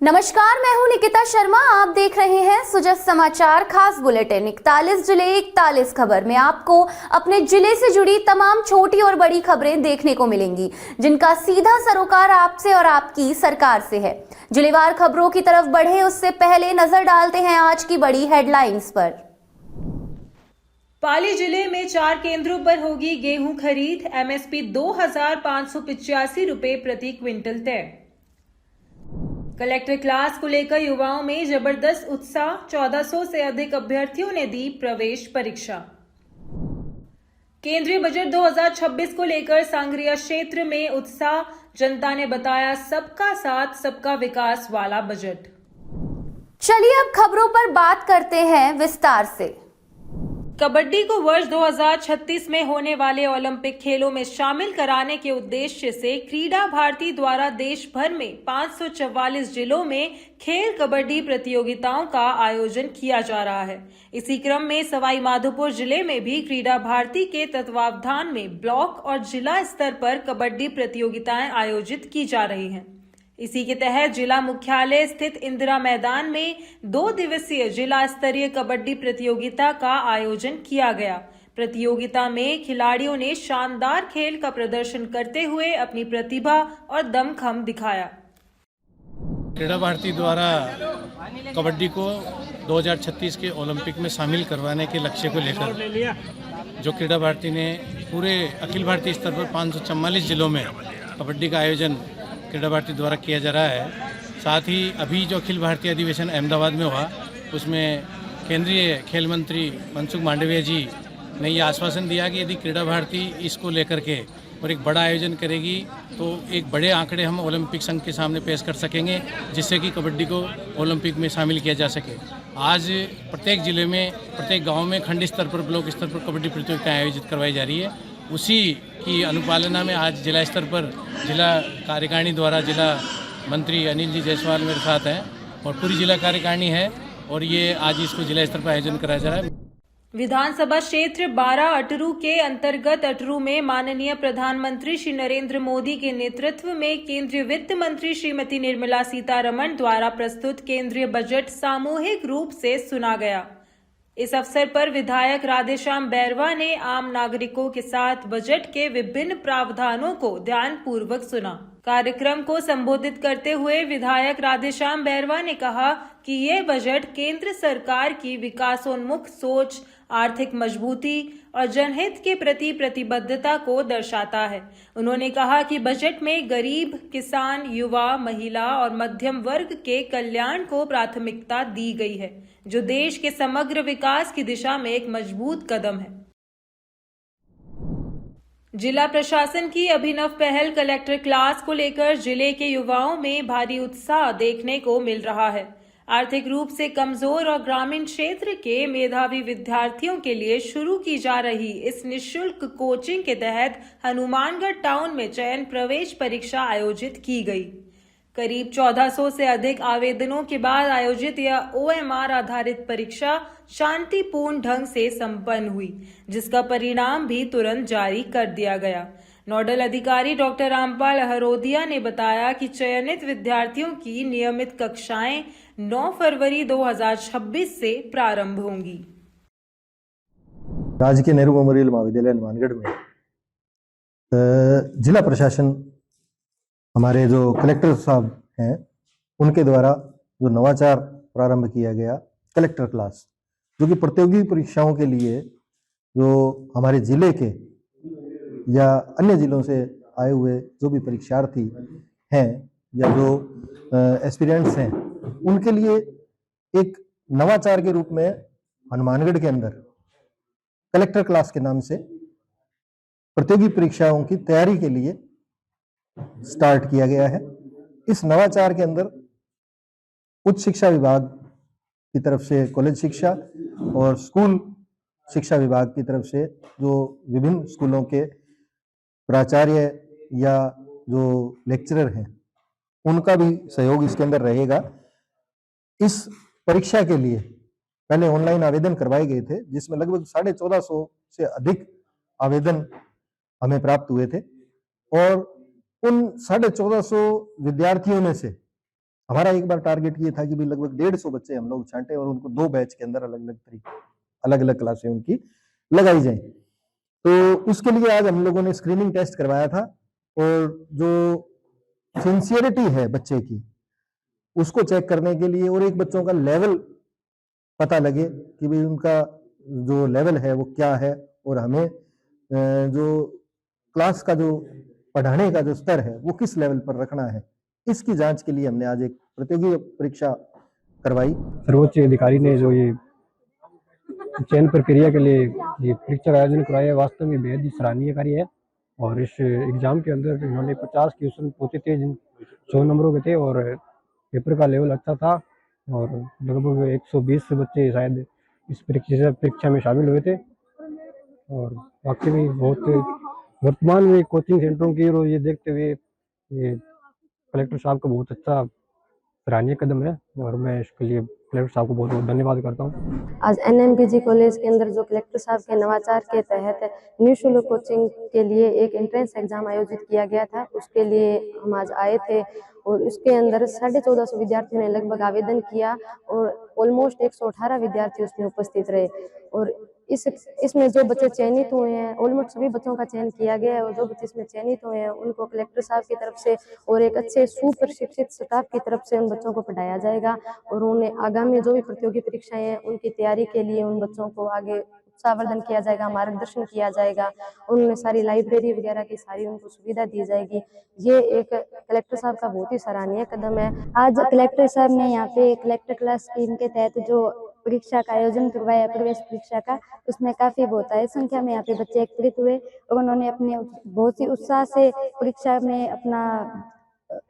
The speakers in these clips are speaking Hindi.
नमस्कार, मैं हूं निकिता शर्मा। आप देख रहे हैं सुजस समाचार खास बुलेटिन। 41 जिले 41 खबर में आपको अपने जिले से जुड़ी तमाम छोटी और बड़ी खबरें देखने को मिलेंगी, जिनका सीधा सरोकार आपसे और आपकी सरकार से है। जिलेवार खबरों की तरफ बढ़े उससे पहले नजर डालते हैं आज की बड़ी हेडलाइंस पर। पाली जिले में 4 केंद्रों पर होगी गेहूं खरीद। एमएसपी 2,585 रुपए प्रति क्विंटल तय। कलेक्टर क्लास को लेकर युवाओं में जबरदस्त उत्साह। 1400 से अधिक अभ्यर्थियों ने दी प्रवेश परीक्षा। केंद्रीय बजट 2026 को लेकर सांगरिया क्षेत्र में उत्साह। जनता ने बताया सबका साथ सबका विकास वाला बजट। चलिए अब खबरों पर बात करते हैं विस्तार से। कबड्डी को वर्ष 2036 में होने वाले ओलंपिक खेलों में शामिल कराने के उद्देश्य से क्रीडा भारती द्वारा देश भर में 544 जिलों में खेल कबड्डी प्रतियोगिताओं का आयोजन किया जा रहा है। इसी क्रम में सवाई माधोपुर जिले में भी क्रीडा भारती के तत्वावधान में ब्लॉक और जिला स्तर पर कबड्डी प्रतियोगिताएं आयोजित की जा रही हैं। इसी के तहत जिला मुख्यालय स्थित इंदिरा मैदान में 2 दिवसीय जिला स्तरीय कबड्डी प्रतियोगिता का आयोजन किया गया। प्रतियोगिता में खिलाड़ियों ने शानदार खेल का प्रदर्शन करते हुए अपनी प्रतिभा और दमखम दिखाया। क्रीडा भारती द्वारा कबड्डी को 2036 के ओलंपिक में शामिल करवाने के लक्ष्य को लेकर जो क्रीडा भारती ने पूरे अखिल भारतीय स्तर पर 544 जिलों में कबड्डी का आयोजन क्रीडा भारती द्वारा किया जा रहा है। साथ ही अभी जो अखिल भारतीय अधिवेशन अहमदाबाद में हुआ, उसमें केंद्रीय खेल मंत्री मनसुख मांडविया जी ने ये आश्वासन दिया कि यदि क्रीडा भारती इसको लेकर के और एक बड़ा आयोजन करेगी तो एक बड़े आंकड़े हम ओलंपिक संघ के सामने पेश कर सकेंगे, जिससे कि कबड्डी को ओलंपिक में शामिल किया जा सके। आज प्रत्येक जिले में, प्रत्येक गांव में खंड स्तर पर, ब्लॉक स्तर पर कबड्डी प्रतियोगिताएं आयोजित करवाई जा रही है। उसी की अनुपालना में आज जिला स्तर पर जिला कार्यकारिणी द्वारा जिला मंत्री अनिल जी जायसवाल मेरे साथ हैं और पूरी जिला कार्यकारिणी है, और ये आज इसको जिला स्तर पर आयोजन कराया जा रहा है। विधानसभा क्षेत्र 12 अटरू के अंतर्गत अटरू में माननीय प्रधानमंत्री श्री नरेंद्र मोदी के नेतृत्व में केंद्रीय वित्त मंत्री श्रीमती निर्मला सीतारमण द्वारा प्रस्तुत केंद्रीय बजट सामूहिक रूप से सुना गया। इस अवसर पर विधायक राधेश्याम बैरवा ने आम नागरिकों के साथ बजट के विभिन्न प्रावधानों को ध्यानपूर्वक सुना। कार्यक्रम को संबोधित करते हुए विधायक राधेश्याम बैरवा ने कहा कि ये बजट केंद्र सरकार की विकासोन्मुख सोच, आर्थिक मजबूती और जनहित के प्रति प्रतिबद्धता को दर्शाता है। उन्होंने कहा कि बजट में गरीब, किसान, युवा, महिला और मध्यम वर्ग के कल्याण को प्राथमिकता दी गई है, जो देश के समग्र विकास की दिशा में एक मजबूत कदम है। जिला प्रशासन की अभिनव पहल कलेक्टर क्लास को लेकर जिले के युवाओं में भारी उत्साह देखने को मिल रहा है। आर्थिक रूप से कमजोर और ग्रामीण क्षेत्र के मेधावी विद्यार्थियों के लिए शुरू की जा रही इस निःशुल्क कोचिंग के तहत हनुमानगढ़ टाउन में चयन प्रवेश परीक्षा आयोजित की गई। करीब 1400 से अधिक आवेदनों के बाद आयोजित यह OMR आधारित परीक्षा शांतिपूर्ण ढंग से संपन्न हुई, जिसका परिणाम भी तुरंत जारी कर दिया गया। नोडल अधिकारी डॉक्टर रामपाल हरोदिया ने बताया कि चयनित विद्यार्थियों की नियमित कक्षाएं 9 फरवरी 2026 से प्रारंभ होंगी। राजकीय नेहरू मेमोरियल महाविद्यालय हनुमानगढ़ में जिला प्रशासन, हमारे जो कलेक्टर साहब हैं, उनके द्वारा जो नवाचार प्रारंभ किया गया कलेक्टर क्लास, जो कि प्रतियोगी परीक्षाओं के लिए जो हमारे जिले के या अन्य जिलों से आए हुए जो भी परीक्षार्थी हैं या जो एस्पिरेंट्स हैं, उनके लिए एक नवाचार के रूप में हनुमानगढ़ के अंदर कलेक्टर क्लास के नाम से प्रतियोगी परीक्षाओं की तैयारी के लिए स्टार्ट किया गया है। इस नवाचार के अंदर उच्च शिक्षा विभाग की तरफ से कॉलेज शिक्षा और स्कूल शिक्षा विभाग की तरफ से जो विभिन्न स्कूलों के प्राचार्य या जो लेक्चरर हैं, उनका भी सहयोग इसके अंदर रहेगा। इस परीक्षा के लिए पहले ऑनलाइन आवेदन करवाए गए थे, जिसमें लगभग 1450 से अधिक आवेदन हमें प्राप्त हुए थे, और उन 1450 विद्यार्थियों में से हमारा एक बार टारगेट ये था कि भाई लगभग 150 बच्चे हम लोग छांटे और उनको 2 बैच के अंदर अलग अलग तरीके, अलग अलग क्लासें उनकी लगाई जाए। तो उसके लिए आज हम लोगों ने स्क्रीनिंग टेस्ट करवाया था और जो सिंसियरिटी है बच्चे की उसको चेक करने के लिए और एक बच्चों का लेवल पता लगे कि भाई उनका जो लेवल है वो क्या है और हमें जो क्लास का जो पढ़ाने का जो स्तर है वो किस लेवल पर रखना है, इसकी जांच के लिए हमने आज एक प्रतियोगी परीक्षा करवाई। सर्वोच्च अधिकारी ने जो ये चयन प्रक्रिया के लिए ये परीक्षा का आयोजन कराया है, वास्तव में बेहद ही सराहनीय कार्य है। और इस एग्जाम के अंदर इन्होंने 50 क्वेश्चन पूछे थे, जिन 100 नंबरों के थे और पेपर का लेवल अच्छा था और लगभग 120 बच्चे शायद इस परीक्षा में शामिल हुए थे। और वाकई में बहुत वर्तमान में कोचिंग सेंटरों की और ये देखते हुए ये कलेक्टर साहब का बहुत अच्छा सराहनीय कदम है और मैं इसके लिए कलेक्टर साहब को बहुत बहुत धन्यवाद करता हूँ। आज एनएमपीजी कॉलेज के अंदर जो कलेक्टर साहब के नवाचार के तहत निःशुल्क कोचिंग के लिए एक एंट्रेंस एग्जाम आयोजित किया गया था, उसके लिए हम आज आए थे और उसके अंदर 1450 विद्यार्थियों ने लगभग आवेदन किया और ऑलमोस्ट 118 विद्यार्थी उसमें उपस्थित रहे। और इसमें जो बच्चे चयनित हुए हैं, ऑलमोस्ट सभी बच्चों का चयन किया गया है और जो बच्चे इसमें चयनित हुए हैं उनको कलेक्टर साहब की तरफ से और एक अच्छे सुप्रशिक्षित स्टाफ की तरफ से उन बच्चों को पढ़ाया जाएगा और उन्हें आगामी जो भी प्रतियोगी परीक्षाएं हैं उनकी तैयारी के लिए उन बच्चों को आगे उत्साहवर्धन किया जाएगा, मार्गदर्शन किया जाएगा, उन्हें सारी लाइब्रेरी वगैरह की सारी उनको सुविधा दी जाएगी। ये एक कलेक्टर साहब का बहुत ही सराहनीय कदम है। आज कलेक्टर साहब ने यहाँ पे कलेक्टर क्लास स्कीम के तहत जो परीक्षा का आयोजन करवाया, प्रवेश परीक्षा का, उसमें काफी बहुत है संख्या में यहाँ पे बच्चे एकत्रित हुए और उन्होंने अपने बहुत ही उत्साह से परीक्षा में अपना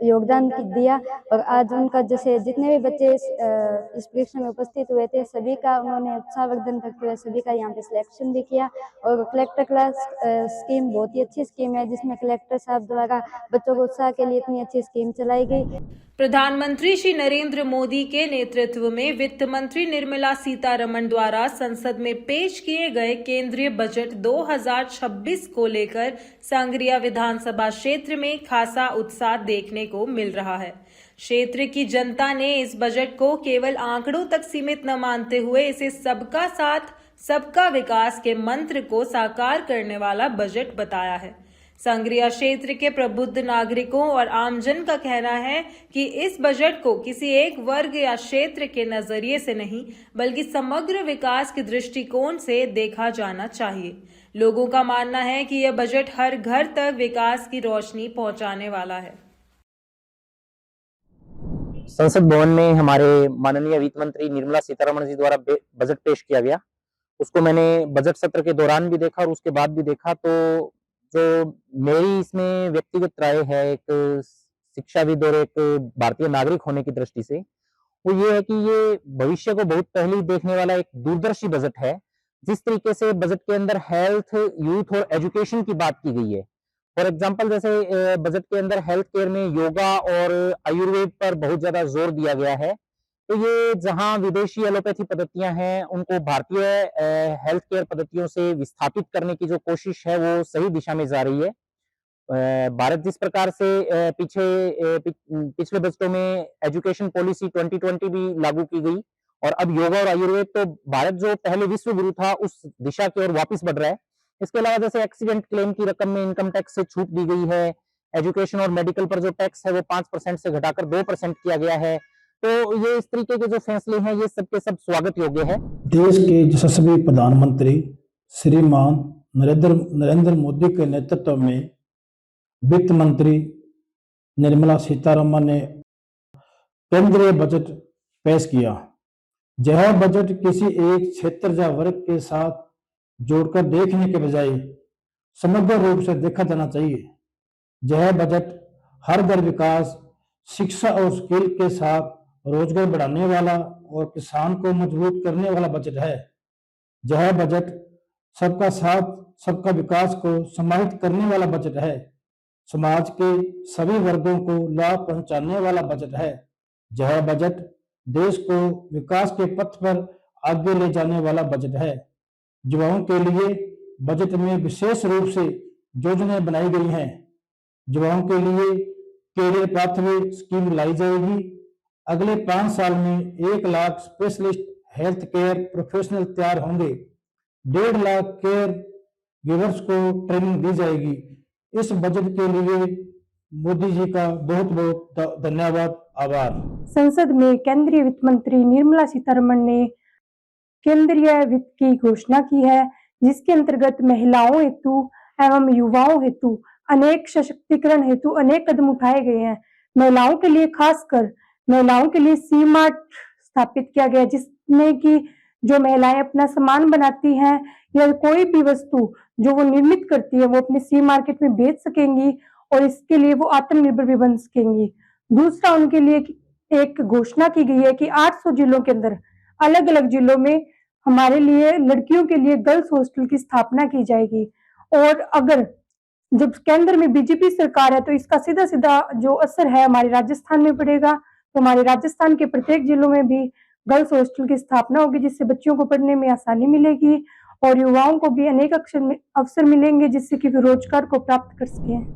योगदान दिया। और आज उनका जैसे जितने भी बच्चे इस परीक्षा में उपस्थित हुए थे सभी का उन्होंने उत्साहवर्धन करते हुए सभी का यहाँ पे सिलेक्शन भी किया। और कलेक्टर क्लास स्कीम बहुत ही अच्छी स्कीम है जिसमें कलेक्टर साहब द्वारा बच्चों को उत्साह के लिए इतनी अच्छी स्कीम चलाई गई। प्रधानमंत्री श्री नरेंद्र मोदी के नेतृत्व में वित्त मंत्री निर्मला सीतारमण द्वारा संसद में पेश किए गए केंद्रीय बजट 2026 को लेकर सांगरिया विधानसभा क्षेत्र में खासा उत्साह देखने को मिल रहा है। क्षेत्र की जनता ने इस बजट को केवल आंकड़ों तक सीमित न मानते हुए इसे सबका साथ सबका विकास के मंत्र को साकार करने वाला बजट बताया है। सांगरिया क्षेत्र के प्रबुद्ध नागरिकों और आमजन का कहना है कि इस बजट को किसी एक वर्ग या क्षेत्र के नजरिए से नहीं बल्कि समग्र विकास के दृष्टिकोण से देखा जाना चाहिए। लोगों का मानना है कि यह बजट हर घर तक विकास की रोशनी पहुंचाने वाला है। संसद भवन में हमारे माननीय वित्त मंत्री निर्मला सीतारमण जी द्वारा बजट पेश किया गया, उसको मैंने बजट सत्र के दौरान भी देखा और उसके बाद भी देखा। तो जो मेरी इसमें व्यक्तिगत राय है एक शिक्षाविद और एक भारतीय नागरिक होने की दृष्टि से, वो ये है कि ये भविष्य को बहुत पहले देखने वाला एक दूरदर्शी बजट है। जिस तरीके से बजट के अंदर हेल्थ, यूथ और एजुकेशन की बात की गई है, फॉर एग्जाम्पल जैसे बजट के अंदर हेल्थ केयर में योगा और आयुर्वेद पर बहुत ज्यादा जोर दिया गया है। तो ये जहां विदेशी एलोपैथी पद्धतियां हैं उनको भारतीय हेल्थ केयर पद्धतियों से विस्थापित करने की जो कोशिश है वो सही दिशा में जा रही है। भारत जिस प्रकार से पिछले बजटों में एजुकेशन पॉलिसी 2020 भी लागू की गई और अब योगा और आयुर्वेद, तो भारत जो पहले विश्व गुरु था उस दिशा की ओर वापस बढ़ रहा है। इसके अलावा जैसे एक्सीडेंट क्लेम की रकम में इनकम टैक्स से छूट दी गई है, एजुकेशन और मेडिकल पर जो टैक्स है वो 5% से घटाकर 2% किया गया है। तो ये इस तरीके के जो फैसले हैं ये सबके सब स्वागत योग्य है। देश के यशस्वी प्रधानमंत्री श्रीमान नरेंद्र मोदी के नेतृत्व में वित्त मंत्री निर्मला सीतारमण ने केंद्रीय बजट पेश किया। यह बजट किसी एक क्षेत्र या वर्ग के साथ जोड़कर देखने के बजाय समग्र रूप से देखा जाना चाहिए। यह बजट हर घर विकास, शिक्षा और स्किल के साथ रोजगार बढ़ाने वाला और किसान को मजबूत करने वाला बजट है। यह बजट सबका साथ सबका विकास को समाहित करने वाला बजट है। समाज के सभी वर्गों को लाभ पहुंचाने वाला बजट है। यह बजट देश को विकास के पथ पर आगे ले जाने वाला बजट है। युवाओं के लिए बजट में विशेष रूप से योजनाएं बनाई गई हैं। युवाओं के लिए कैरियर पाथवे स्कीम लाई जाएगी। अगले 5 साल में 1 lakh specialist health care professional तैयार होंगे। 1.5 लाख केयर गिवर्स को ट्रेनिंग दी जाएगी। इस बजट के लिए मोदी जी का बहुत बहुत धन्यवाद, आभार। संसद में केंद्रीय वित्त मंत्री निर्मला सीतारमण ने केंद्रीय वित्त की घोषणा की है, जिसके अंतर्गत महिलाओं हेतु एवं युवाओं हेतु अनेक सशक्तिकरण हेतु अनेक कदम उठाए गए हैं। महिलाओं के लिए खासकर महिलाओं के लिए सी मार्ट स्थापित किया गया, जिसमें कि जो महिलाएं अपना सामान बनाती हैं या कोई भी वस्तु जो वो निर्मित करती है वो अपने सी मार्केट में बेच सकेंगी और इसके लिए वो आत्मनिर्भर भी बन सकेंगी। दूसरा, उनके लिए एक घोषणा की गई है कि 800 जिलों के अंदर अलग अलग जिलों में हमारे लिए लड़कियों के लिए गर्ल्स हॉस्टल की स्थापना की जाएगी। और अगर जब केंद्र में बीजेपी सरकार है तो इसका सीधा सीधा जो असर है हमारे राजस्थान में पड़ेगा। तो हमारे राजस्थान के प्रत्येक जिलों में भी गर्ल्स हॉस्टल की स्थापना होगी, जिससे बच्चियों को पढ़ने में आसानी मिलेगी और युवाओं को भी अनेक अवसर मिलेंगे, जिससे कि वे रोजगार को प्राप्त कर सकें।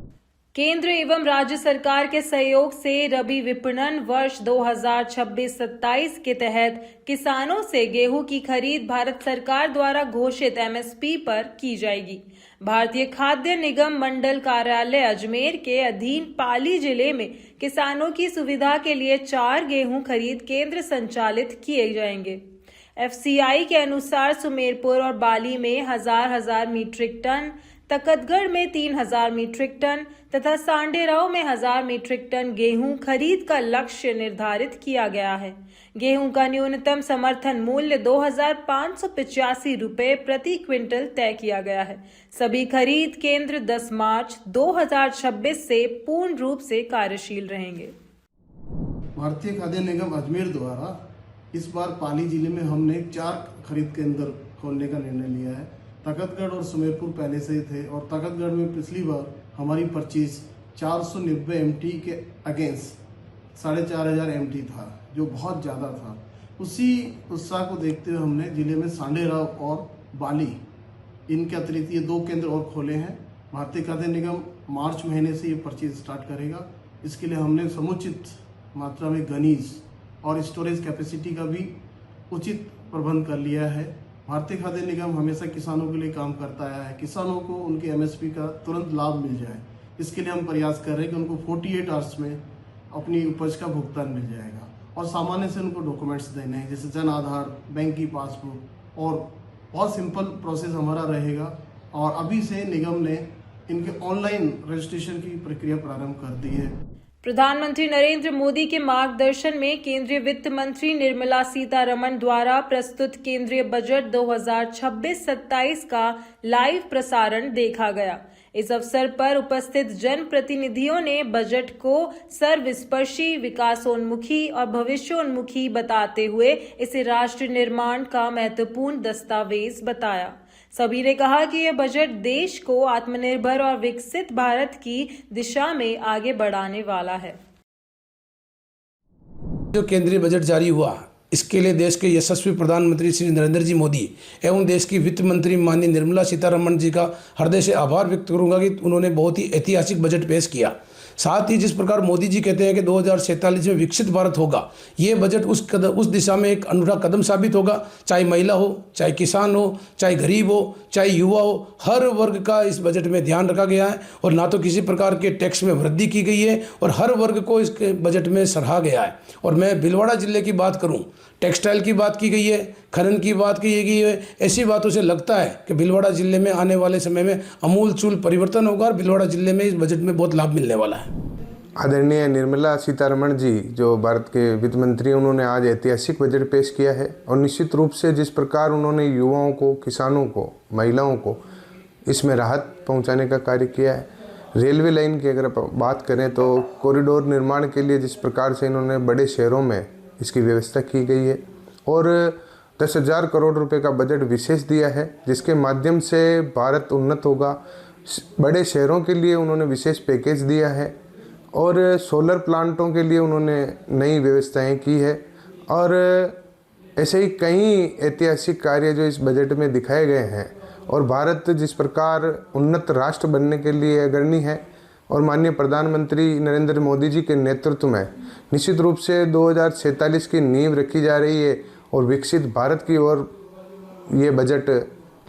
केंद्र एवं राज्य सरकार के सहयोग से रबी विपणन वर्ष 2026-27 के तहत किसानों से गेहूं की खरीद भारत सरकार द्वारा घोषित एमएसपी पर की जाएगी। भारतीय खाद्य निगम मंडल कार्यालय अजमेर के अधीन पाली जिले में किसानों की सुविधा के लिए 4 गेहूं खरीद केंद्र संचालित किए जाएंगे। एफसीआई के अनुसार सुमेरपुर और बाली में 1000 मीट्रिक टन, तकतगढ़ में 3000 मीट्रिक टन तथा सांडेराव में 1000 मीट्रिक टन गेहूं खरीद का लक्ष्य निर्धारित किया गया है। गेहूं का न्यूनतम समर्थन मूल्य 2585 रुपये प्रति क्विंटल तय किया गया है। सभी खरीद केंद्र 10 मार्च 2026 से पूर्ण रूप से कार्यशील रहेंगे। भारतीय खाद्य निगम अजमेर द्वारा इस बार पाली जिले में हमने 4 खरीद केंद्र खोलने का निर्णय लिया है। तकतगढ़ और सुमेरपुर पहले से ही थे और तकतगढ़ में पिछली बार हमारी परचेज 490 MT के अगेंस्ट 4500 MT था, जो बहुत ज़्यादा था। उसी उत्साह को देखते हुए हमने जिले में सांडेराव और बाली इनके अतिरिक्त ये 2 केंद्र और खोले हैं। भारतीय खाद्य निगम मार्च महीने से ये परचेज स्टार्ट करेगा। इसके लिए हमने समुचित मात्रा में गनीज और स्टोरेज कैपेसिटी का भी उचित प्रबंध कर लिया है। भारतीय खाद्य निगम हमेशा किसानों के लिए काम करता आया है। किसानों को उनके एमएसपी का तुरंत लाभ मिल जाए, इसके लिए हम प्रयास कर रहे हैं कि उनको 48 आवर्स में अपनी उपज का भुगतान मिल जाएगा। और सामान्य से उनको डॉक्यूमेंट्स देने हैं, जैसे जन आधार, बैंक की पासबुक, और बहुत सिंपल प्रोसेस हमारा रहेगा। और अभी से निगम ने इनके ऑनलाइन रजिस्ट्रेशन की प्रक्रिया प्रारंभ कर दी है। प्रधानमंत्री नरेंद्र मोदी के मार्गदर्शन में केंद्रीय वित्त मंत्री निर्मला सीतारमण द्वारा प्रस्तुत केंद्रीय बजट 2026-27 का लाइव प्रसारण देखा गया। इस अवसर पर उपस्थित जनप्रतिनिधियों ने बजट को सर्वस्पर्शी, विकासोन्मुखी और भविष्योन्मुखी बताते हुए इसे राष्ट्र निर्माण का महत्वपूर्ण दस्तावेज बताया। सभी ने कहा कि यह बजट देश को आत्मनिर्भर और विकसित भारत की दिशा में आगे बढ़ाने वाला है। जो केंद्रीय बजट जारी हुआ, इसके लिए देश के यशस्वी प्रधानमंत्री श्री नरेंद्र जी मोदी एवं देश की वित्त मंत्री माननीय निर्मला सीतारमण जी का हृदय से आभार व्यक्त करूंगा कि उन्होंने बहुत ही ऐतिहासिक बजट पेश किया। साथ ही जिस प्रकार मोदी जी कहते हैं कि 2047 में विकसित भारत होगा, ये बजट उस दिशा में एक अनूठा कदम साबित होगा। चाहे महिला हो, चाहे किसान हो, चाहे गरीब हो, चाहे युवा हो, हर वर्ग का इस बजट में ध्यान रखा गया है। और ना तो किसी प्रकार के टैक्स में वृद्धि की गई है और हर वर्ग को इस बजट में सराहा गया है। और मैं भीलवाड़ा जिले की बात करूँ, टेक्सटाइल की बात की गई है, खनन की बात की गई है। ऐसी बातों से लगता है कि भीलवाड़ा जिले में आने वाले समय में अमूलचूल परिवर्तन होगा और भीलवाड़ा जिले में इस बजट में बहुत लाभ मिलने वाला है। आदरणीय निर्मला सीतारमण जी जो भारत के वित्त मंत्री, उन्होंने आज ऐतिहासिक बजट पेश किया है। और निश्चित रूप से जिस प्रकार उन्होंने युवाओं को, किसानों को, महिलाओं को इसमें राहत पहुंचाने का कार्य किया है। रेलवे लाइन की अगर बात करें तो कॉरिडोर निर्माण के लिए जिस प्रकार से इन्होंने बड़े शहरों में इसकी व्यवस्था की गई है और 10,000 करोड़ रुपए का बजट विशेष दिया है, जिसके माध्यम से भारत उन्नत होगा। बड़े शहरों के लिए उन्होंने विशेष पैकेज दिया है और सोलर प्लांटों के लिए उन्होंने नई व्यवस्थाएं की है। और ऐसे ही कई ऐतिहासिक कार्य जो इस बजट में दिखाए गए हैं। और भारत जिस प्रकार उन्नत राष्ट्र बनने के लिए अग्रणी है और माननीय प्रधानमंत्री नरेंद्र मोदी जी के नेतृत्व में निश्चित रूप से 2047 की नींव रखी जा रही है और विकसित भारत की ओर ये बजट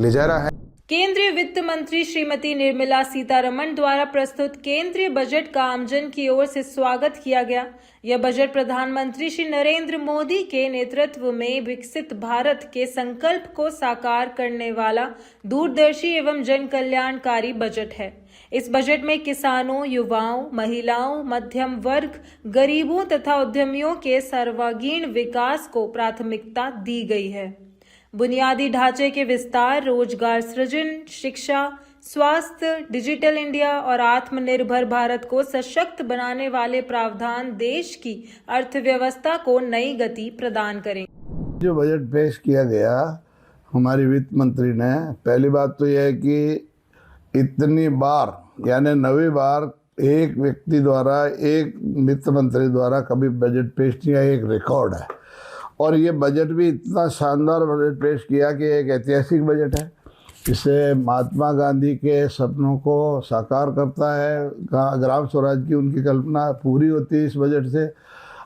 ले जा रहा है। केंद्रीय वित्त मंत्री श्रीमती निर्मला सीतारमण द्वारा प्रस्तुत केंद्रीय बजट का आमजन की ओर से स्वागत किया गया। यह बजट प्रधानमंत्री श्री नरेंद्र मोदी के नेतृत्व में विकसित भारत के संकल्प को साकार करने वाला दूरदर्शी एवं जन कल्याणकारी बजट है। इस बजट में किसानों, युवाओं, महिलाओं, मध्यम वर्ग, गरीबों तथा उद्यमियों के सर्वांगीण विकास को प्राथमिकता दी गई है। बुनियादी ढांचे के विस्तार, रोजगार सृजन, शिक्षा, स्वास्थ्य, डिजिटल इंडिया और आत्मनिर्भर भारत को सशक्त बनाने वाले प्रावधान देश की अर्थव्यवस्था को नई गति प्रदान करेंगे। जो बजट पेश किया गया हमारी वित्त मंत्री ने, पहली बात तो यह है कि इतनी बार यानी 9वीं बार एक व्यक्ति द्वारा, एक वित्त मंत्री द्वारा कभी बजट पेश किया, एक रिकॉर्ड है। और ये बजट भी इतना शानदार बजट पेश किया कि एक ऐतिहासिक बजट है। इससे महात्मा गांधी के सपनों को साकार करता है, ग्राम स्वराज की उनकी कल्पना पूरी होती है इस बजट से।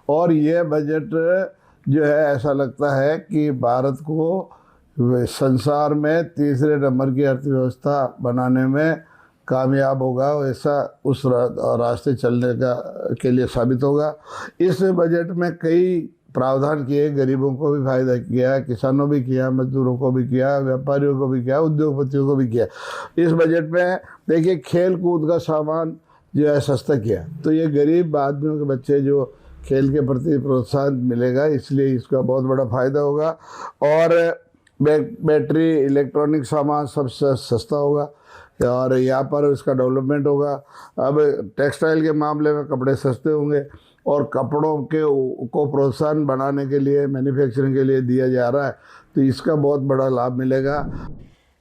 और ये बजट जो है ऐसा लगता है कि भारत को संसार में तीसरे नंबर की अर्थव्यवस्था बनाने में कामयाब होगा, ऐसा उस रास्ते चलने के लिए साबित होगा। इस बजट में कई प्रावधान किए, गरीबों को भी फायदा किया, किसानों भी किया, मजदूरों को भी किया, व्यापारियों को भी किया, उद्योगपतियों को भी किया। इस बजट में देखिए खेल कूद का सामान जो है सस्ता किया, तो ये गरीब आदमियों के बच्चे जो खेल के प्रति प्रोत्साहन मिलेगा, इसलिए इसका बहुत बड़ा फायदा होगा। और बैटरी, इलेक्ट्रॉनिक सामान सब सस्ता होगा और यहाँ पर इसका डेवलपमेंट होगा। अब टेक्सटाइल के मामले में कपड़े सस्ते होंगे और कपड़ों को प्रोत्साहन बनाने के लिए, मैन्युफैक्चरिंग के लिए दिया जा रहा है, तो इसका बहुत बड़ा लाभ मिलेगा।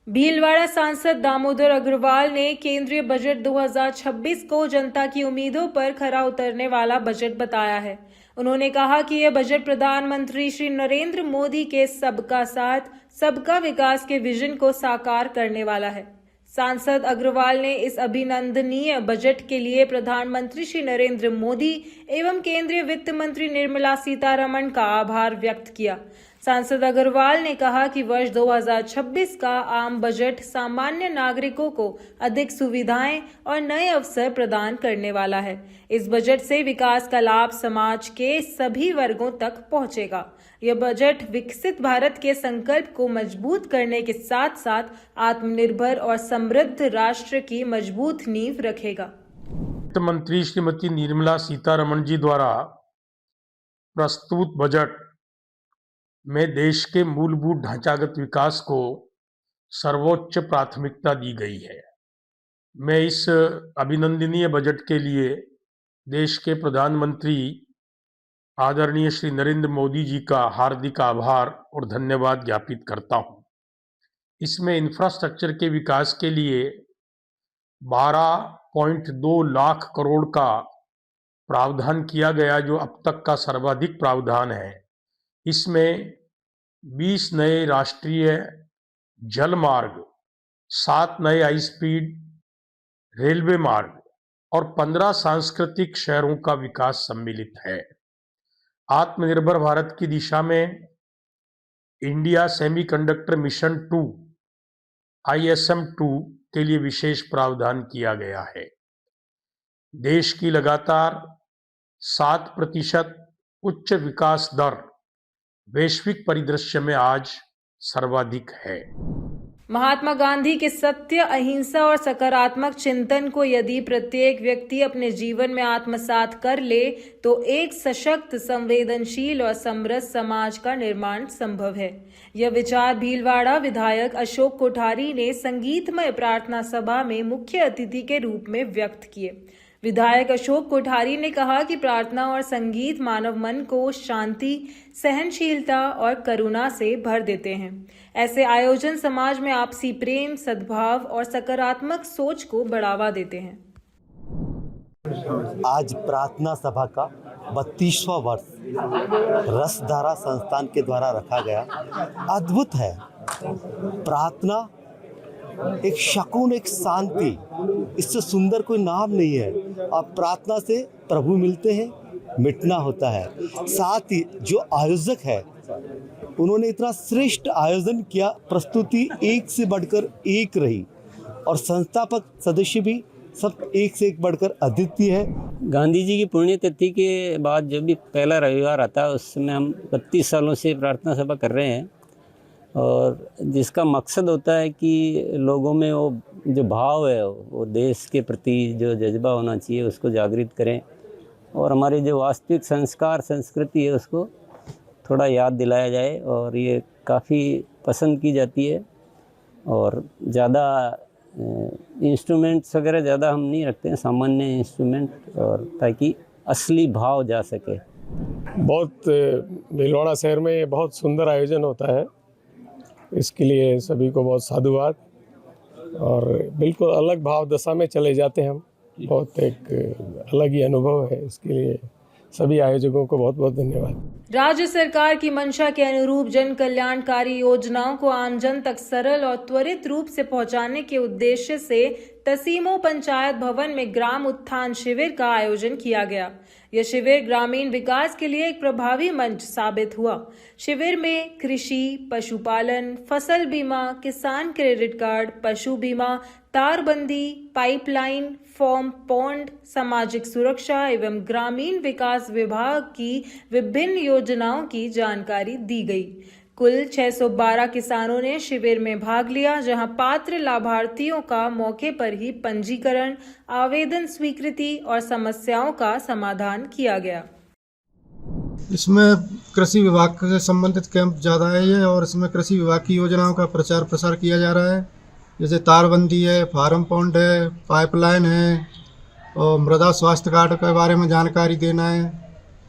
भीलवाड़ा सांसद दामोदर अग्रवाल ने केंद्रीय बजट 2026 को जनता की उम्मीदों पर खरा उतरने वाला बजट बताया है। उन्होंने कहा कि यह बजट प्रधानमंत्री श्री नरेंद्र मोदी के सबका साथ, सबका विकास के विजन को साकार करने वाला है। सांसद अग्रवाल ने इस अभिनंदनीय बजट के लिए प्रधानमंत्री श्री नरेंद्र मोदी एवं केंद्रीय वित्त मंत्री निर्मला सीतारमण का आभार व्यक्त किया। सांसद अग्रवाल ने कहा कि वर्ष 2026 का आम बजट सामान्य नागरिकों को अधिक सुविधाएं और नए अवसर प्रदान करने वाला है। इस बजट से विकास का लाभ समाज के सभी वर्गों तक पहुंचेगा। यह बजट विकसित भारत के संकल्प को मजबूत करने के साथ साथ आत्मनिर्भर और समृद्ध राष्ट्र की मजबूत नींव रखेगा। वित्त मंत्री श्रीमती निर्मला सीतारमण जी द्वारा प्रस्तुत बजट में देश के मूलभूत ढांचागत विकास को सर्वोच्च प्राथमिकता दी गई है। मैं इस अभिनंदनीय बजट के लिए देश के प्रधानमंत्री आदरणीय श्री नरेंद्र मोदी जी का हार्दिक आभार और धन्यवाद ज्ञापित करता हूं। इसमें इंफ्रास्ट्रक्चर के विकास के लिए 12.2 लाख करोड़ का प्रावधान किया गया, जो अब तक का सर्वाधिक प्रावधान है। इसमें 20 नए राष्ट्रीय जल मार्ग, 7 नए हाई स्पीड रेलवे मार्ग और 15 सांस्कृतिक शहरों का विकास सम्मिलित है। आत्मनिर्भर भारत की दिशा में इंडिया सेमीकंडक्टर मिशन 2 ISM-2 के लिए विशेष प्रावधान किया गया है। देश की लगातार 7% उच्च विकास दर वैश्विक परिदृश्य में आज सर्वाधिक है। महात्मा गांधी के सत्य, अहिंसा और सकारात्मक चिंतन को यदि प्रत्येक व्यक्ति अपने जीवन में आत्मसात कर ले तो एक सशक्त, संवेदनशील और समृद्ध समाज का निर्माण संभव है। यह विचार भीलवाड़ा विधायक अशोक कोठारी ने संगीतमय प्रार्थना सभा में मुख्य अतिथि के रूप में व्यक्त किए। विधायक अशोक कोठारी ने कहा कि प्रार्थना और संगीत मानव मन को शांति, सहनशीलता और करुणा से भर देते हैं। ऐसे आयोजन समाज में आपसी प्रेम, सद्भाव और सकारात्मक सोच को बढ़ावा देते हैं। आज प्रार्थना सभा का 32वां वर्ष रसधारा संस्थान के द्वारा रखा गया। अद्भुत है, प्रार्थना एक शकून, एक शांति, इससे सुंदर कोई नाम नहीं है। अब प्रार्थना से प्रभु मिलते हैं, मिटना होता है। साथ ही जो आयोजक है उन्होंने इतना श्रेष्ठ आयोजन किया, प्रस्तुति एक से बढ़कर एक रही और संस्थापक सदस्य भी सब एक से एक बढ़कर अद्वितीय है। गांधी जी की पुण्यतिथि के बाद जो भी पहला रविवार आता है उसमें हम 32 सालों से प्रार्थना सभा कर रहे हैं और जिसका मकसद होता है कि लोगों में वो जो भाव है, वो देश के प्रति जो जज्बा होना चाहिए उसको जागृत करें और हमारी जो वास्तविक संस्कार संस्कृति है उसको थोड़ा याद दिलाया जाए। और ये काफ़ी पसंद की जाती है और ज़्यादा इंस्ट्रूमेंट्स वगैरह ज़्यादा हम नहीं रखते हैं, सामान्य इंस्ट्रूमेंट, और ताकि असली भाव जा सके। बहुत भीलवाड़ा शहर में ये बहुत सुंदर आयोजन होता है, इसके लिए सभी को बहुत साधुवाद और बिल्कुल अलग भाव दशा में चले जाते हैं हम। बहुत एक अलग ही अनुभव है, इसके लिए सभी आयोजकों को बहुत बहुत धन्यवाद। राज्य सरकार की मंशा के अनुरूप जन कल्याणकारी योजनाओं को आमजन तक सरल और त्वरित रूप से पहुंचाने के उद्देश्य से तसीमो पंचायत भवन में ग्राम उत्थान शिविर का आयोजन किया गया। यह शिविर ग्रामीण विकास के लिए एक प्रभावी मंच साबित हुआ। शिविर में कृषि, पशुपालन, फसल बीमा, किसान क्रेडिट कार्ड, पशु बीमा, तारबंदी, पाइपलाइन, फॉर्म पॉन्ड, सामाजिक सुरक्षा एवं ग्रामीण विकास विभाग की विभिन्न योजनाओं की जानकारी दी गई। कुल 612 किसानों ने शिविर में भाग लिया, जहां पात्र लाभार्थियों का मौके पर ही पंजीकरण, आवेदन स्वीकृति और समस्याओं का समाधान किया गया। इसमें कृषि विभाग से संबंधित कैंप ज़्यादा है ये, और इसमें कृषि विभाग की योजनाओं का प्रचार प्रसार किया जा रहा है। जैसे तारबंदी है, फार्म पॉन्ड है, पाइपलाइन है, और मृदा स्वास्थ्य कार्ड के बारे में जानकारी देना है,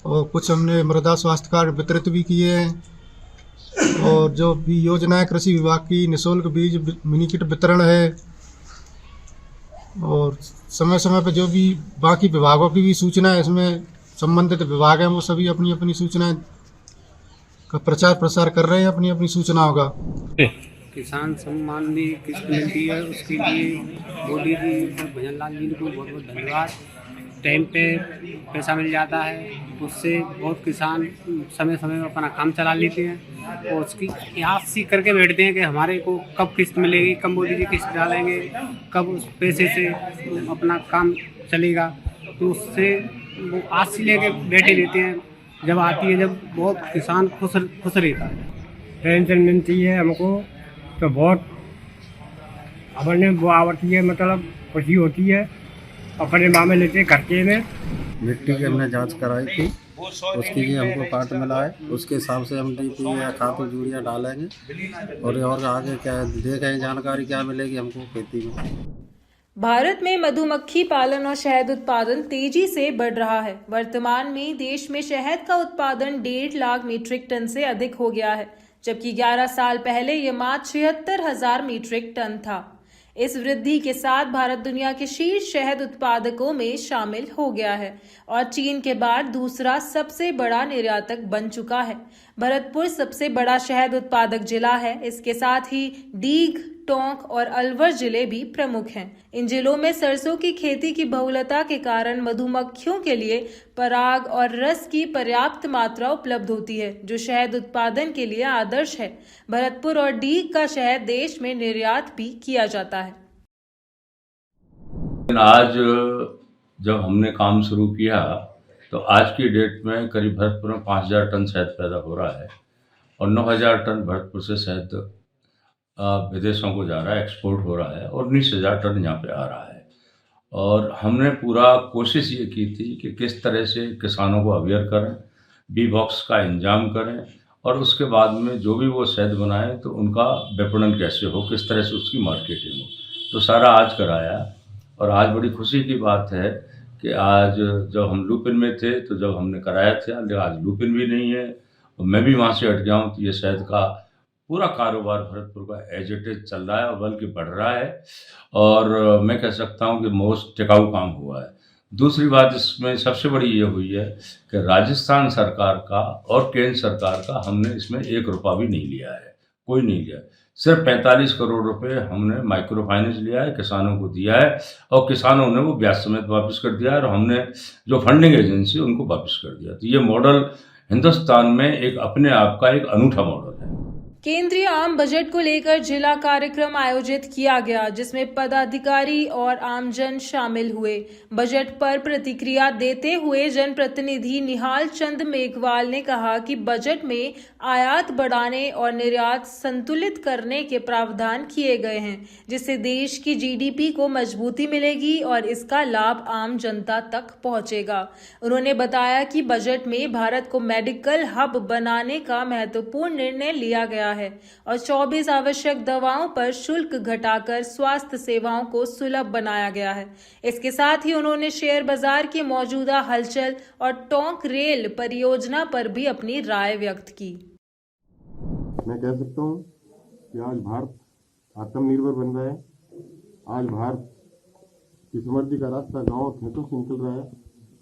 और कुछ हमने मृदा स्वास्थ्य कार्ड वितरित भी किए हैं। और जो भी योजना है कृषि विभाग की, निःशुल्क बीज मिनी किट वितरण है, और समय समय पर जो भी बाकी विभागों की भी सूचनाएं, इसमें संबंधित विभाग हैं वो सभी अपनी अपनी सूचनाएं का प्रचार प्रसार कर रहे हैं, अपनी अपनी सूचनाओं का। किसान सम्मान निधि किस्त मिलती है, उसके लिए मोदी जी और भजन लाल जी को बहुत बहुत धन्यवाद। टाइम पे पैसा मिल जाता है, उससे बहुत किसान समय समय में अपना काम चला लेते हैं और उसकी आस सी करके बैठते हैं कि हमारे को कब किस्त मिलेगी, कब मोदी जी किस्त डालेंगे, कब उस पैसे से अपना काम चलेगा। तो उससे वो आस सी लेके बैठे रहते हैं। जब आती है, जब बहुत किसान खुश रहता है। पेंशन मिलती है हमको तो बहुत अपने वो आवती है, मतलब खुशी होती है। अपने मामे लेते खर्चे में। मिट्टी की हमने जांच कराई थी, उसके लिए हमको कार्ड मिला है, उसके हिसाब से हम डीपी या खाद यूरिया डालेंगे और आगे क्या देखें जानकारी क्या मिलेगी हमको खेती में। भारत में मधुमक्खी पालन और शहद उत्पादन तेजी से बढ़ रहा है। वर्तमान में देश में शहद का उत्पादन 1.5 लाख मीट्रिक टन से अधिक हो गया है, जबकि 11 साल पहले ये मात्र 76,000 मीट्रिक टन था। इस वृद्धि के साथ भारत दुनिया के शीर्ष शहद उत्पादकों में शामिल हो गया है और चीन के बाद दूसरा सबसे बड़ा निर्यातक बन चुका है। भरतपुर सबसे बड़ा शहद उत्पादक जिला है। इसके साथ ही डीग, टोंक और अलवर जिले भी प्रमुख हैं। इन जिलों में सरसों की खेती की बहुलता के कारण मधुमक्खियों के लिए पराग और रस की पर्याप्त मात्रा उपलब्ध होती है, जो शहद उत्पादन के लिए आदर्श है। भरतपुर और डीग का शहद देश में निर्यात भी किया जाता है। आज जब हमने काम शुरू किया तो आज की डेट में करीब भरतपुर में 5,000 टन शहद पैदा हो रहा है और 9,000 टन भरतपुर से शहद विदेशों को जा रहा है, एक्सपोर्ट हो रहा है और 19,000 टन यहाँ पे आ रहा है। और हमने पूरा कोशिश ये की थी कि किस तरह से किसानों को अवेयर करें, बी बॉक्स का इंतजाम करें और उसके बाद में जो भी वो शहद बनाएं तो उनका विपणन कैसे हो, किस तरह से उसकी मार्केटिंग हो, तो सारा आज कराया। और आज बड़ी खुशी की बात है कि आज जब हम लुपिन में थे तो जब हमने कराया था, लेकिन आज लुपिन भी नहीं है और मैं भी वहाँ से हट गया हूँ, तो ये शहद का पूरा कारोबार भरतपुर का एज इट इज चल रहा है और बल्कि बढ़ रहा है और मैं कह सकता हूँ कि मोस्ट टिकाऊ काम हुआ है। दूसरी बात इसमें सबसे बड़ी ये हुई है कि राजस्थान सरकार का और केंद्र सरकार का हमने इसमें 1 रुपया भी नहीं लिया है, कोई नहीं लिया। सिर्फ 45 करोड़ रुपए हमने माइक्रो फाइनेंस लिया है, किसानों को दिया है और किसानों ने वो ब्याज समेत वापस कर दिया है और हमने जो फंडिंग एजेंसी उनको वापस कर दिया। तो ये मॉडल हिंदुस्तान में एक अपने आप का एक अनूठा मॉडल है। केंद्रीय आम बजट को लेकर जिला कार्यक्रम आयोजित किया गया, जिसमें पदाधिकारी और आमजन शामिल हुए। बजट पर प्रतिक्रिया देते हुए जनप्रतिनिधि निहाल चंद मेघवाल ने कहा कि बजट में आयात बढ़ाने और निर्यात संतुलित करने के प्रावधान किए गए हैं, जिससे देश की जीडीपी को मजबूती मिलेगी और इसका लाभ आम जनता तक पहुंचेगा। उन्होंने बताया कि बजट में भारत को मेडिकल हब बनाने का महत्वपूर्ण निर्णय लिया गया है और 24 आवश्यक दवाओं पर शुल्क घटाकर स्वास्थ्य सेवाओं को सुलभ बनाया गया है। इसके साथ ही उन्होंने शेयर बाजार की मौजूदा हलचल और टोंक रेल परियोजना पर भी अपनी राय व्यक्त की। मैं कह सकता हूँ कि आज भारत आत्मनिर्भर बन रहा है। आज भारत की समृद्धि का रास्ता गांव और खेतों से निकल रहा है।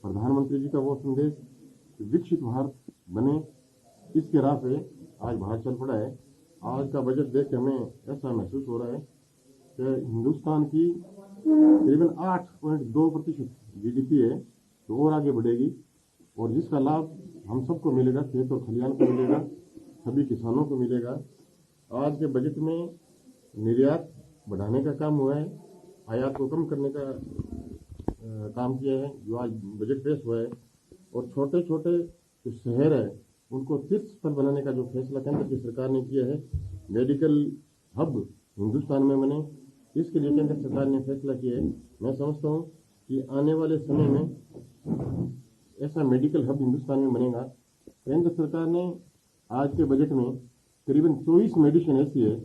प्रधानमंत्री जी का वो संदेश विकसित भारत बने, इसके राह पे आज भारत चल पड़ा है। आज का बजट देख के हमें ऐसा महसूस हो रहा है कि हिंदुस्तान की करीबन 8.2% जीडीपी है, तो और आगे बढ़ेगी और जिसका लाभ हम सबको मिलेगा, खेत और खलिहान को मिलेगा, सभी किसानों को मिलेगा। आज के बजट में निर्यात बढ़ाने का काम हुआ है, आयात को कम करने का काम किया है जो आज बजट पेश हुआ है, और छोटे छोटे जो शहर है उनको तीर्थ स्थल बनाने का जो फैसला केंद्र की सरकार ने किया है, मेडिकल हब हिंदुस्तान में बने, इसके लिए केंद्र सरकार ने फैसला किया है। मैं समझता हूँ कि आने वाले समय में ऐसा मेडिकल हब हिंदुस्तान में बनेगा। केंद्र सरकार ने आज के बजट में करीबन 24 मेडिसिन ऐसी है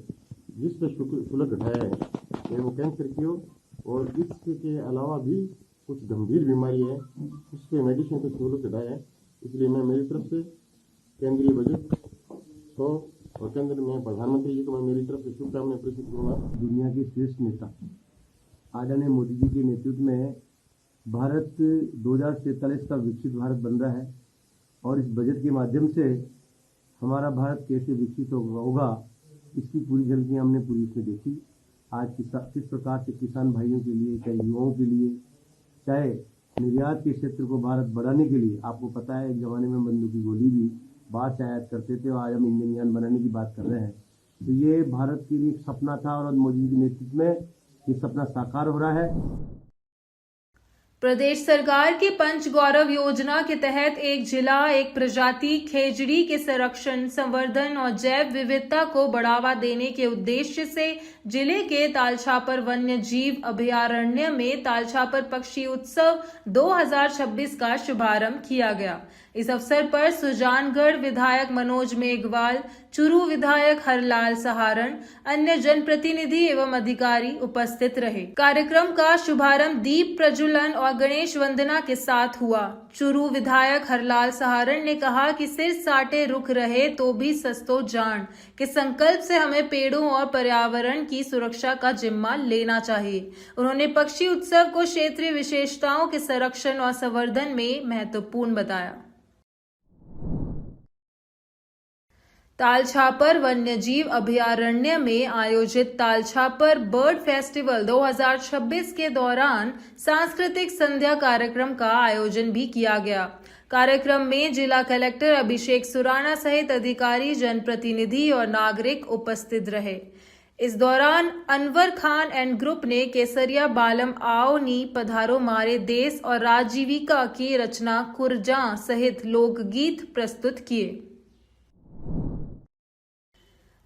जिस पर शुल्क घटाया है, चाहे वो कैंसर की हो और इसके अलावा भी कुछ गंभीर बीमारी है उस पर मेडिसिन पर शुल्क घटाया है। इसलिए मैं मेरी तरफ से केंद्रीय बजट को और केंद्र में प्रधानमंत्री जी को मैं मेरी तरफ से शुभकामनाएं प्रेषित करूँगा। दुनिया के श्रेष्ठ नेता आदरणीय मोदी जी के नेतृत्व में भारत 2047 का विकसित भारत बन रहा है और इस बजट के माध्यम से हमारा भारत कैसे विकसित होगा इसकी पूरी झलकियाँ हमने पूरी इसमें देखी। आज किस प्रकार से किसान भाइयों के लिए, चाहे युवाओं के लिए, चाहे निर्यात के क्षेत्र को भारत बढ़ाने के लिए, आपको पता है एक जमाने में बंदूक की गोली भी बाहर से आयात करते थे और आज हम इंजन यान बनाने की बात कर रहे हैं। तो ये भारत के लिए एक सपना था और मोदी जी के नेतृत्व में ये सपना साकार हो रहा है। प्रदेश सरकार की पंच गौरव योजना के तहत एक जिला एक प्रजाति खेजड़ी के संरक्षण, संवर्धन और जैव विविधता को बढ़ावा देने के उद्देश्य से जिले के तालछापर वन्य जीव अभयारण्य में तालछापर पक्षी उत्सव 2026 का शुभारंभ किया गया। इस अवसर पर सुजानगढ़ विधायक मनोज मेघवाल, चुरू विधायक हरलाल सहारण, अन्य जनप्रतिनिधि एवं अधिकारी उपस्थित रहे। कार्यक्रम का शुभारंभ दीप प्रज्वलन और गणेश वंदना के साथ हुआ। चुरू विधायक हरलाल सहारण ने कहा कि सिर साटे रुख रहे तो भी सस्तो जान के संकल्प से हमें पेड़ों और पर्यावरण की सुरक्षा का जिम्मा लेना चाहिए। उन्होंने पक्षी उत्सव को क्षेत्रीय विशेषताओं के संरक्षण और संवर्धन में महत्वपूर्ण बताया। तालछापर वन्यजीव अभयारण्य में आयोजित तालछापर बर्ड फेस्टिवल 2026 के दौरान सांस्कृतिक संध्या कार्यक्रम का आयोजन भी किया गया। कार्यक्रम में जिला कलेक्टर अभिषेक सुराणा सहित अधिकारी, जनप्रतिनिधि और नागरिक उपस्थित रहे। इस दौरान अनवर खान एंड ग्रुप ने केसरिया बालम आओ नी पधारो मारे देश और राजीविका की रचना कुरजा सहित लोकगीत प्रस्तुत किए।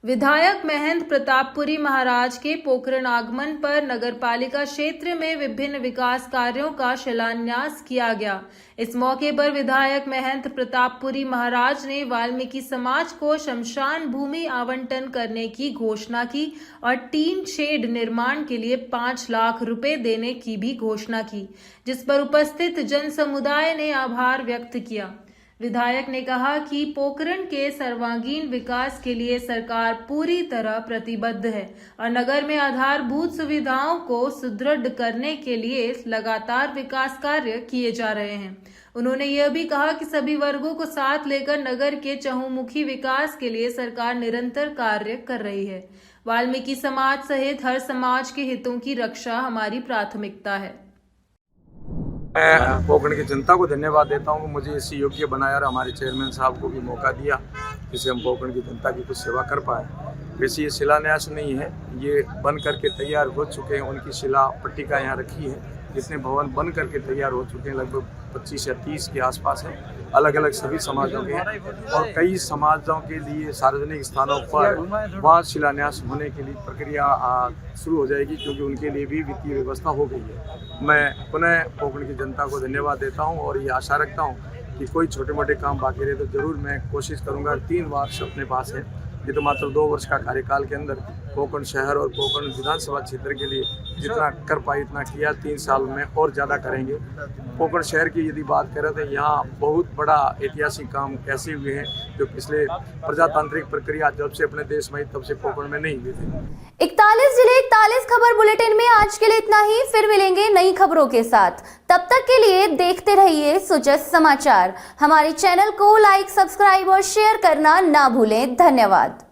विधायक महेंद्र प्रतापपुरी महाराज के पोखरण आगमन पर नगरपालिका क्षेत्र में विभिन्न विकास कार्यों का शिलान्यास किया गया। इस मौके पर विधायक महेंद्र प्रतापपुरी महाराज ने वाल्मीकि समाज को शमशान भूमि आवंटन करने की घोषणा की और टीन शेड निर्माण के लिए 5 लाख रुपए देने की भी घोषणा की, जिस पर उपस्थित जन समुदाय ने आभार व्यक्त किया। विधायक ने कहा कि पोखरण के सर्वांगीण विकास के लिए सरकार पूरी तरह प्रतिबद्ध है और नगर में आधारभूत सुविधाओं को सुदृढ़ करने के लिए लगातार विकास कार्य किए जा रहे हैं। उन्होंने यह भी कहा कि सभी वर्गों को साथ लेकर नगर के चहुमुखी विकास के लिए सरकार निरंतर कार्य कर रही है। वाल्मीकि समाज सहित हर समाज के हितों की रक्षा हमारी प्राथमिकता है। मैं कोकण की जनता को धन्यवाद देता हूँ कि मुझे इसी योग्य बनाया और हमारे चेयरमैन साहब को भी मौका दिया जिससे हम कोकण की जनता की कुछ सेवा कर पाए। वैसे ये शिलान्यास नहीं है, ये बन करके तैयार हो चुके हैं, उनकी शिला पट्टिका यहाँ रखी है। जितने भवन बन करके तैयार हो चुके हैं लगभग 25 या 30 के आसपास हैं, अलग अलग सभी समाजों के हैं और कई समाजों के लिए सार्वजनिक स्थानों पर वहाँ शिलान्यास होने के लिए प्रक्रिया शुरू हो जाएगी क्योंकि उनके लिए भी वित्तीय व्यवस्था हो गई है। मैं पुनः कोकण की जनता को धन्यवाद देता हूँ और ये आशा रखता हूँ कि कोई छोटे मोटे काम बाकी रहे तो ज़रूर मैं कोशिश करूँगा। 3 वर्ष अपने पास है, ये तो मात्र 2 वर्ष का कार्यकाल के अंदर कोकण शहर और कोकण विधानसभा क्षेत्र के लिए जितना कर पाए इतना किया। 3 साल में और ज़्यादा करेंगे। कोकण शहर की यदि बात करें तो यहाँ बहुत बड़ा ऐतिहासिक काम ऐसे हुए हैं जो पिछले प्रजातांत्रिक प्रक्रिया जब से अपने देश में तब से कोकण में नहीं हुए थे। 41 जिले 41 खबर बुलेटिन में आज के लिए इतना ही। फिर मिलेंगे नई खबरों के साथ। तब तक के लिए देखते रहिए सुजस समाचार। हमारे चैनल को लाइक, सब्सक्राइब और शेयर करना ना भूलें। धन्यवाद।